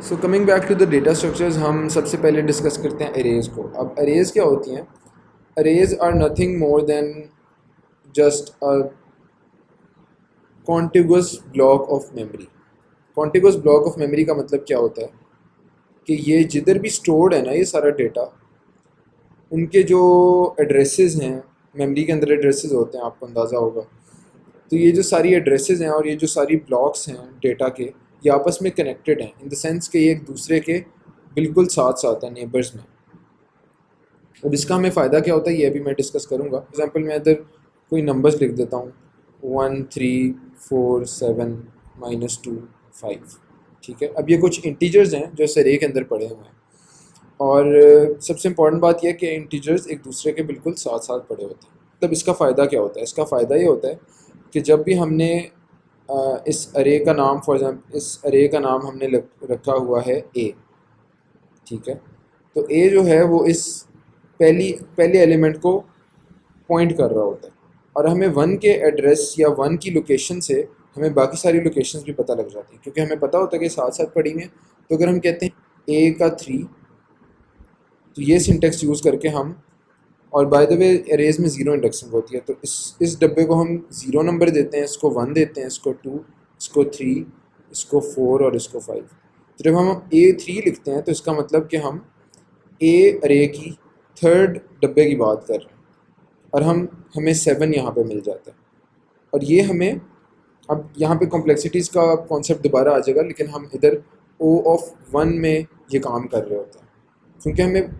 So coming back to the data structures, हम सबसे पहले डिस्कस करते हैं अरेज को। अब अरेज क्या होती हैं? Arrays are nothing more than just a contiguous block of memory. Contiguous block of memory का मतलब क्या होता है कि ये जिधर भी स्टोर्ड है ना, ये सारा डेटा, उनके जो एड्रेसेस हैं, मेमोरी के अंदर एड्रेसेस होते हैं, आपको अंदाज़ा होगा। तो ये जो सारी एड्रेसेस हैं और ये जो सारी ब्लॉक्स हैं डेटा के, ये आपस में कनेक्टेड हैं इन द सेंस कि ये एक दूसरे के बिल्कुल साथ साथ हैं, नेबर्स में। अब इसका हमें फ़ायदा क्या होता है, ये अभी मैं डिस्कस करूँगा। एग्जांपल मैं इधर कोई नंबर्स लिख देता हूँ, 1 3 4 7 -2 5। ठीक है, अब ये कुछ इंटीजर्स हैं जो इस array के अंदर पड़े हुए हैं। और सबसे इम्पॉर्टेंट बात यह है कि इंटीजर्स एक दूसरे के बिल्कुल साथ साथ पड़े होते हैं। तब इसका फ़ायदा क्या होता है? इसका फ़ायदा ये होता है कि जब भी हमने इस अरे का नाम, फॉर एग्जांपल इस अरे का नाम हमने रखा हुआ है ए, ठीक है, तो ए जो है वो इस पहले एलिमेंट को पॉइंट कर रहा होता है, और हमें 1 के एड्रेस या 1 की लोकेशन से हमें बाकी सारी लोकेशंस भी पता लग जाती हैं, क्योंकि हमें पता होता है कि साथ साथ पड़ी हुई हैं। तो अगर हम कहते हैं ए का 3, तो ये सिंटेक्स यूज़ करके हम, और बाय द वे अरेज में ज़ीरो इंडेक्सिंग होती है, तो इस डब्बे को हम 0 नंबर देते हैं, इसको 1 देते हैं, इसको 2, इसको 3, इसको 4 और इसको 5। तो जब हम A3 लिखते हैं तो इसका मतलब कि हम ए अरे की थर्ड डब्बे की बात कर रहे हैं, और हमें 7 यहाँ पे मिल जाता है। और ये हमें, अब यहाँ पे कॉम्प्लेक्सिटीज़ का कॉन्सेप्ट दोबारा आ जाएगा, लेकिन हम इधर O(1) में ये काम कर रहे होते हैं, क्योंकि हमें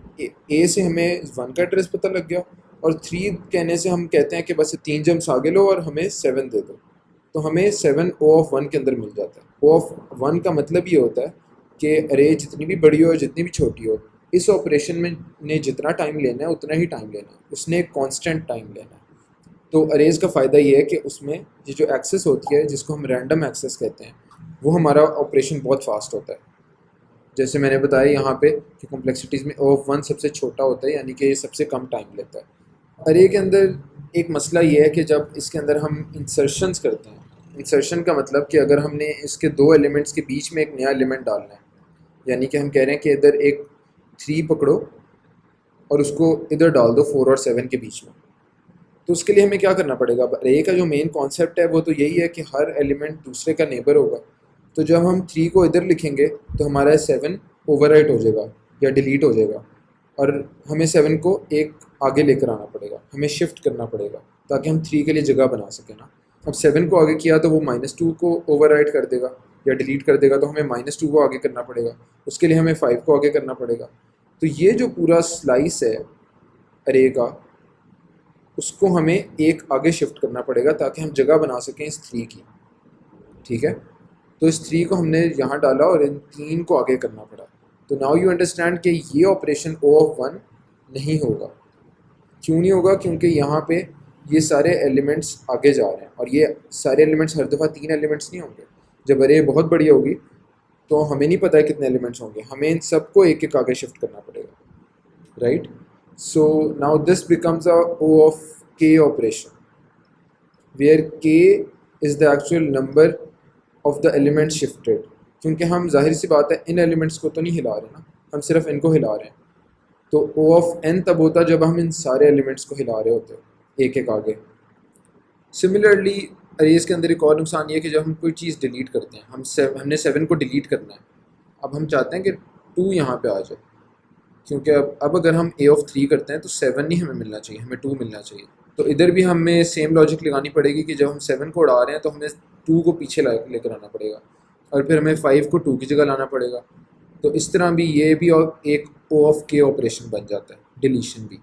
ए से हमें 1 का एड्रेस पता लग गया, और 3 कहने से हम कहते हैं कि बस 3 जम्स आगे लो और हमें 7 दे दो, तो हमें 7 O(1) के अंदर मिल जाता है। O(1) का मतलब ये होता है कि अरे जितनी भी बड़ी हो जितनी भी छोटी हो, इस ऑपरेशन में ने जितना टाइम लेना है उतना ही टाइम लेना है, उसने एक कॉन्स्टेंट टाइम लेना है। तो अरेज का फ़ायदा ये है कि उसमें ये जो एक्सेस होती है, जिसको हम रैंडम एक्सेस कहते हैं, वो हमारा ऑपरेशन बहुत फास्ट होता है। जैसे मैंने बताया यहाँ पे कि कॉम्प्लेक्सिटीज़ में O(1) सबसे छोटा होता है, यानी कि ये सबसे कम टाइम लेता है। अरे के अंदर एक मसला ये है कि जब इसके अंदर हम इंसर्शंस करते हैं, इंसर्शन का मतलब कि अगर हमने इसके 2 एलिमेंट्स के बीच में एक नया एलिमेंट डालना है, यानी कि हम कह रहे हैं कि इधर एक 3 पकड़ो और उसको इधर डाल दो 4 और 7 के बीच में, तो उसके लिए हमें क्या करना पड़ेगा? अरे का जो मेन कॉन्सेप्ट है वो तो यही है कि हर एलिमेंट दूसरे का नेबर होगा। तो जब हम 3 को इधर लिखेंगे तो हमारा 7 ओवरराइट हो जाएगा या डिलीट हो जाएगा, और हमें 7 को एक आगे लेकर आना पड़ेगा, हमें शिफ्ट करना पड़ेगा ताकि हम 3 के लिए जगह बना सकें ना। अब 7 को आगे किया तो वो -2 को ओवरराइट कर देगा या डिलीट कर देगा, तो हमें -2 को आगे करना पड़ेगा, उसके लिए हमें 5 को आगे करना पड़ेगा। तो ये जो पूरा स्लाइस है अरे का, उसको हमें एक आगे शिफ्ट करना पड़ेगा ताकि हम जगह बना सकें इस 3 की। ठीक है, तो इस 3 को हमने यहाँ डाला और इन 3 को आगे करना पड़ा। तो नाउ यू अंडरस्टैंड कि ये ऑपरेशन O(1) नहीं होगा। क्यों नहीं होगा? क्योंकि यहाँ पे ये सारे एलिमेंट्स आगे जा रहे हैं, और ये सारे एलिमेंट्स हर दफ़ा 3 एलिमेंट्स नहीं होंगे। जब अरे बहुत बड़ी होगी तो हमें नहीं पता है कितने एलिमेंट्स होंगे, हमें इन सबको एक एक आगे शिफ्ट करना पड़ेगा, right? So now this becomes a O of k operation, where k is the actual number of the elements shifted। क्योंकि हम जाहिर सी बात है इन एलिमेंट्स को तो नहीं हिला रहे ना, हम सिर्फ इनको हिला रहे हैं। तो O of n तब होता जब हम इन सारे एलिमेंट्स को हिला रहे होते एक एक आगे। सिमिलरली अरेज के अंदर एक और नुकसान ये है कि जब हम कोई चीज़ डिलीट करते हैं, हमने 7 को डिलीट करना है, अब हम चाहते हैं कि 2 यहाँ पे आ जाए, क्योंकि अब अगर हम A(3) करते हैं तो 7 नहीं हमें मिलना चाहिए, हमें 2 मिलना चाहिए। तो इधर भी हमें सेम लॉजिक लगानी पड़ेगी कि जब हम 7 को उड़ा रहे हैं तो हमें 2 को पीछे लेकर आना पड़ेगा, और फिर हमें 5 को 2 की जगह लाना पड़ेगा। तो इस तरह भी ये भी और एक O of k ऑपरेशन बन जाता है, डिलीशन भी।